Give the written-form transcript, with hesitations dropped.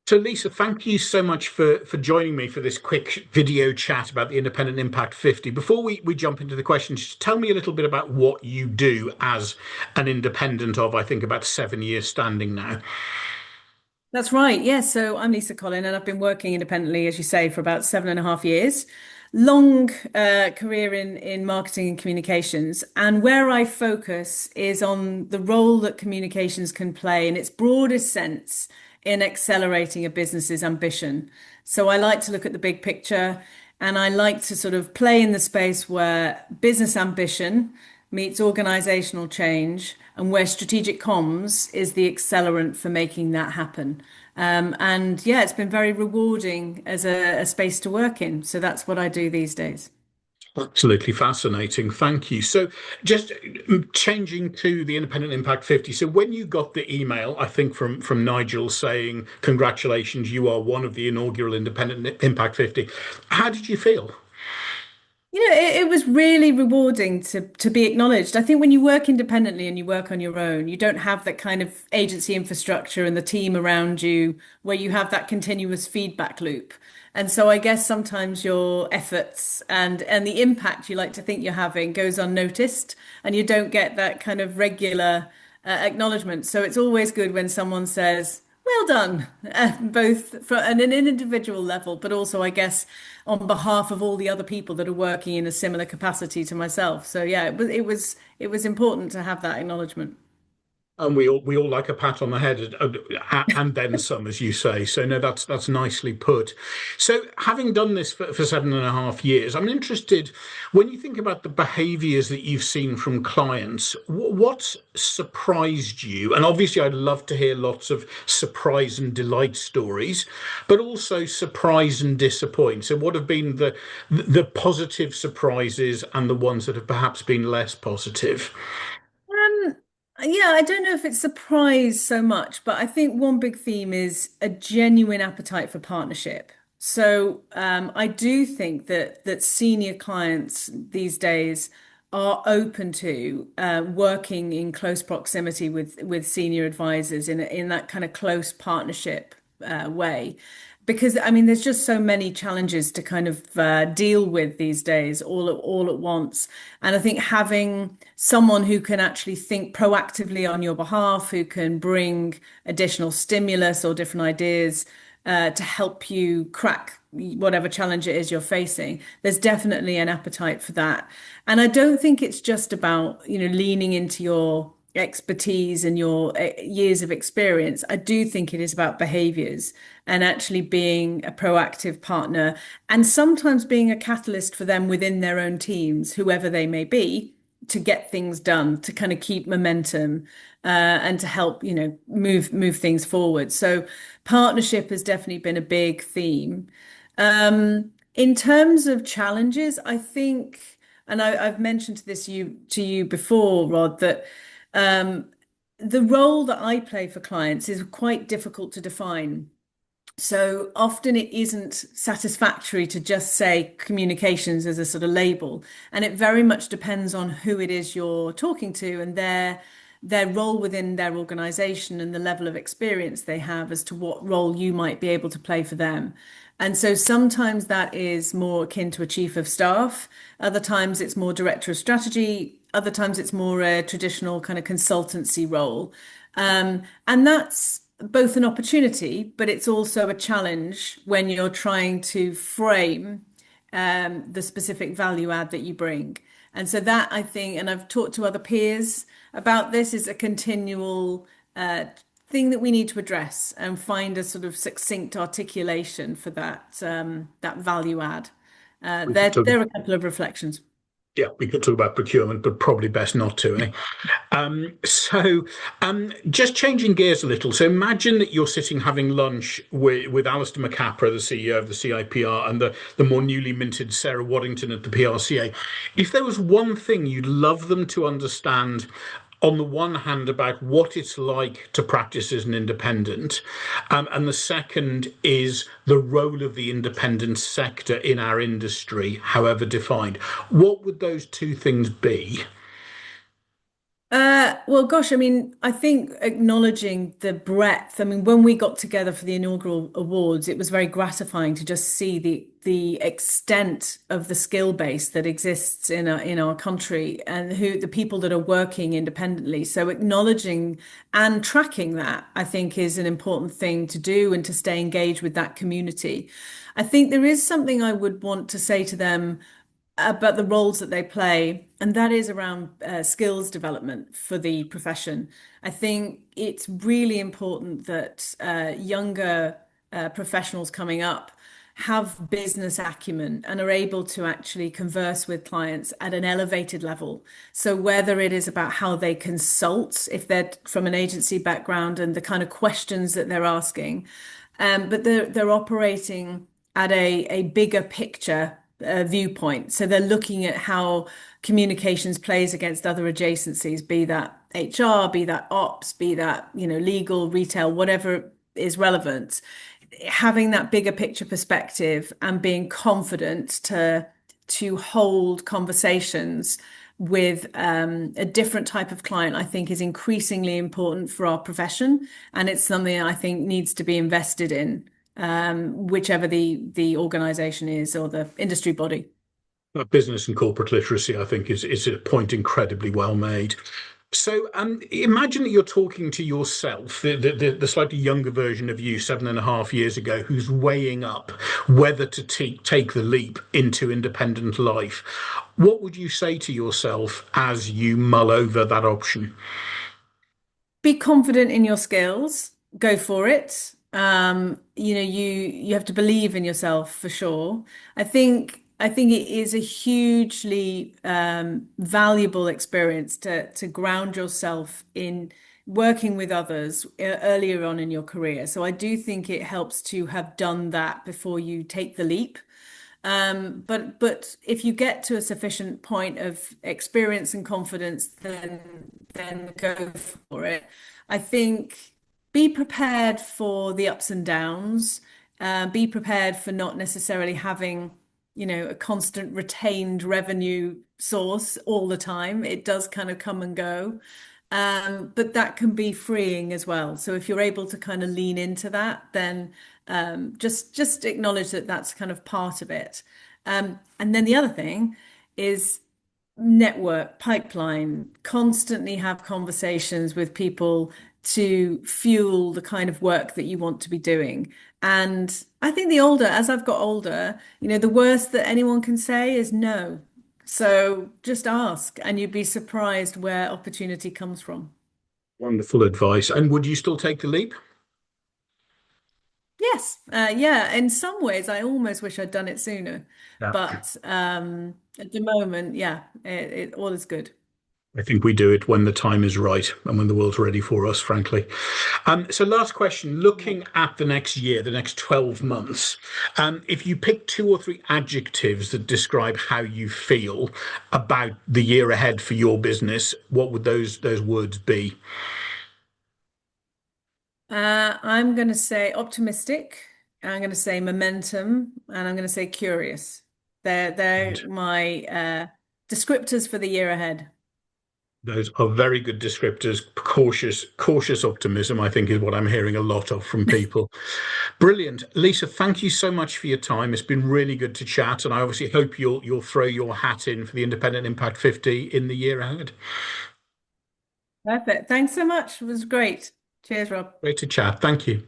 So, Lisa, thank you so much for joining me for this quick video chat about the Independent Impact 50. Before we jump into the questions, just tell me a little bit about what you do as an independent of, I think, about 7 years standing now. That's right. Yes. So I'm Lisa Collin, and I've been working independently, as you say, for about 7.5 years. Long career in marketing and communications. And where I focus is on the role that communications can play in its broadest sense in accelerating a business's ambition. So I like to look at the big picture, and I like to sort of play in the space where business ambition meets organizational change and where strategic comms is the accelerant for making that happen. And yeah, it's been very rewarding as a space to work in. So that's what I do these days. Absolutely fascinating. Thank you. So, just changing to the Independent Impact 50. So, when you got the email, I think from Nigel saying, "Congratulations, you are one of the inaugural Independent Impact 50," how did you feel? It was really rewarding to be acknowledged. I think when you work independently and you work on your own, you don't have that kind of agency infrastructure and the team around you where you have that continuous feedback loop. And so I guess sometimes your efforts and the impact you like to think you're having goes unnoticed, and you don't get that kind of regular acknowledgement. So it's always good when someone says, well done, both for an individual level, but also, I guess, on behalf of all the other people that are working in a similar capacity to myself. So yeah, it was important to have that acknowledgement. And we all like a pat on the head, and then some, as you say. So no, that's nicely put. So having done this for 7.5 years, I'm interested when you think about the behaviours that you've seen from clients. What surprised you? And obviously, I'd love to hear lots of surprise and delight stories, but also surprise and disappoint. So what have been the positive surprises and the ones that have perhaps been less positive? Um, yeah, I don't know if it's surprise so much, but I think one big theme is a genuine appetite for partnership. So I do think that senior clients these days are open to working in close proximity with senior advisors in that kind of close partnership way. Because I mean, there's just so many challenges to kind of deal with these days, all at once. And I think having someone who can actually think proactively on your behalf, who can bring additional stimulus or different ideas to help you crack whatever challenge it is you're facing, there's definitely an appetite for that. And I don't think it's just about, leaning into your expertise and your years of experience. I do think it is about behaviors and actually being a proactive partner and sometimes being a catalyst for them within their own teams, whoever they may be, to get things done, to kind of keep momentum, and to help, move things forward. So partnership has definitely been a big theme. In terms of challenges, I think, and I've mentioned to you before, Rod, that um, the role that I play for clients is quite difficult to define. So often it isn't satisfactory to just say communications as a sort of label. And it very much depends on who it is you're talking to and their role within their organization and the level of experience they have as to what role you might be able to play for them. And so sometimes that is more akin to a chief of staff. Other times it's more director of strategy. Other times it's more a traditional kind of consultancy role. And that's both an opportunity, but it's also a challenge when you're trying to frame the specific value add that you bring. And so that I think, and I've talked to other peers about this, is a continual thing that we need to address and find a sort of succinct articulation for that value add. We could talk, There are a couple of reflections. yeah, we could talk about procurement, but probably best not to, eh? Just changing gears a little. So imagine that you're sitting having lunch with Alistair McCapra, the CEO of the CIPR, and the more newly minted Sarah Waddington at the PRCA. If there was one thing you'd love them to understand, on the one hand, about what it's like to practice as an independent, and the second is the role of the independent sector in our industry, however defined. What would those two things be? Well, gosh, I mean, I think acknowledging the breadth. I mean, when we got together for the inaugural awards, it was very gratifying to just see the extent of the skill base that exists in our country and who the people that are working independently. So acknowledging and tracking that, I think, is an important thing to do and to stay engaged with that community. I think there is something I would want to say to them about the roles that they play, and that is around skills development for the profession. I think it's really important that younger professionals coming up have business acumen and are able to actually converse with clients at an elevated level. So whether it is about how they consult, if they're from an agency background and the kind of questions that they're asking, but they're operating at a bigger picture viewpoint. So they're looking at how communications plays against other adjacencies, be that HR, be that ops, be that, legal, retail, whatever is relevant. Having that bigger picture perspective and being confident to hold conversations with a different type of client, I think is increasingly important for our profession. And it's something I think needs to be invested in, whichever the organization is or the industry body. Business and corporate literacy, I think, is a point incredibly well made. So, imagine that you're talking to yourself, the slightly younger version of you, 7.5 years ago, who's weighing up whether to take the leap into independent life. What would you say to yourself as you mull over that option? Be confident in your skills, go for it. You have to believe in yourself for sure. I think it is a hugely valuable experience to ground yourself in working with others earlier on in your career. So I do think it helps to have done that before you take the leap. But if you get to a sufficient point of experience and confidence, then go for it. I think be prepared for the ups and downs. Be prepared for not necessarily having, a constant retained revenue source all the time. It does kind of come and go. But that can be freeing as well. So if you're able to kind of lean into that, then just acknowledge that that's kind of part of it. And then the other thing is network, pipeline, constantly have conversations with people to fuel the kind of work that you want to be doing. And I think as I've got older, the worst that anyone can say is no. So just ask, and you'd be surprised where opportunity comes from. Wonderful advice. And would you still take the leap? Yes, yeah. In some ways, I almost wish I'd done it sooner, Yeah. but at the moment, yeah, it all is good. I think we do it when the time is right and when the world's ready for us, frankly. So, last question looking at the next year, the next 12 months, if you pick two or three adjectives that describe how you feel about the year ahead for your business, what would those words be? I'm going to say optimistic. I'm going to say momentum, and I'm going to say curious. They're my descriptors for the year ahead. Those are very good descriptors. Cautious optimism, I think, is what I'm hearing a lot of from people. Brilliant. Lisa, thank you so much for your time. It's been really good to chat, and I obviously hope you'll throw your hat in for the Independent Impact 50 in the year ahead. Perfect. Thanks so much. It was great. Cheers, Rob. Great to chat. Thank you.